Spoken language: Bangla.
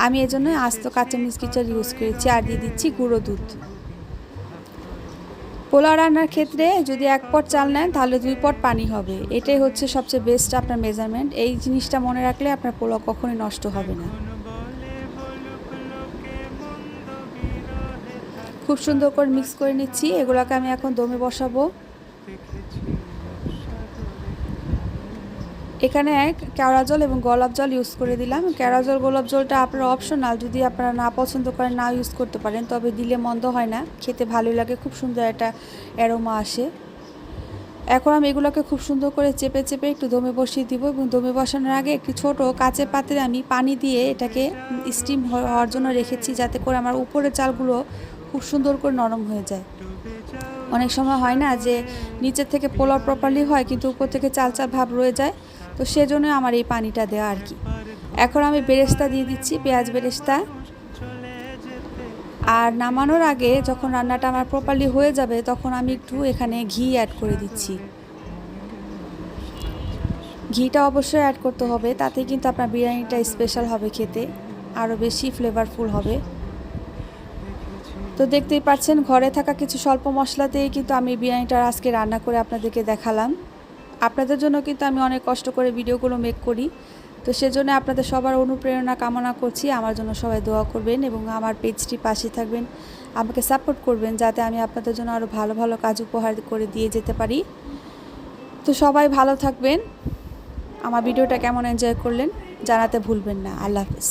আমি এজন্য আস্ত কাঁচামরিচ কিছুটা ইউজ করেছি আর দিয়ে দিচ্ছি গুঁড়ো দুধ। পোলাও রান্নার ক্ষেত্রে যদি 1 পট চাল নেন তাহলে 2 পট পানি হবে, এটাই হচ্ছে সবচেয়ে বেস্ট আপনার মেজারমেন্ট। এই জিনিসটা মনে রাখলে আপনার পোলাও কখনোই নষ্ট হবে না। খুব সুন্দর করে মিক্স করে নিচ্ছি। এগুলোকে আমি এখন দমে বসাবো। এখানে কেওড়া জল এবং গোলাপ জল ইউজ করে দিলাম। কেওড়া জল গোলাপ জলটা আপনার অপশনাল, যদি আপনারা না পছন্দ করেন না ইউজ করতে পারেন, তবে দিলে মন্দ হয় না, খেতে ভালোই লাগে, খুব সুন্দর একটা অ্যারোমা আসে। এখন আমি এগুলোকে খুব সুন্দর করে চেপে চেপে একটু দমে বসিয়ে দিব এবং দমে বসানোর আগে একটি ছোট কাচের পাত্রে আমি পানি দিয়ে এটাকে স্টিম হওয়ার জন্য রেখেছি, যাতে করে আমার উপরের চালগুলো খুব সুন্দর করে নরম হয়ে যায়। অনেক সময় হয় না যে নিচের থেকে পোলাও প্রপারলি হয় কিন্তু উপর থেকে চাল চাল ভাব রয়ে যায়, তো সেজন্য আমার এই পানিটা দেওয়া আর কি। এখন আমি বেরেস্তা দিয়ে দিচ্ছি, পেঁয়াজ বেরেস্তা। আর নামানোর আগে যখন রান্নাটা আমার প্রপারলি হয়ে যাবে তখন আমি একটু এখানে ঘি অ্যাড করে দিচ্ছি। ঘিটা অবশ্যই অ্যাড করতে হবে, তাতে কিন্তু আপনার বিরিয়ানিটা স্পেশাল হবে, খেতে আরও বেশি ফ্লেভারফুল হবে। তো দেখতেই পাচ্ছেন ঘরে থাকা কিছু স্বল্প মশলাতেই কিন্তু আমি বিরিয়ানিটা আজকে রান্না করে আপনাদেরকে দেখালাম। আপনাদের জন্য কিন্তু আমি অনেক কষ্ট করে ভিডিওগুলো মেক করি, তো সেজন্য আপনাদের সবার অনুপ্রেরণা কামনা করছি। আমার জন্য সবাই দোয়া করবেন এবং আমার পেজটি পাশে থাকবেন, আমাকে সাপোর্ট করবেন, যাতে আমি আপনাদের জন্য আরও ভালো ভালো কাজ উপহার করে দিয়ে যেতে পারি। তো সবাই ভালো থাকবেন। আমার ভিডিওটা কেমন এনজয় করলেন জানাতে ভুলবেন না। আল্লাহ হাফেজ।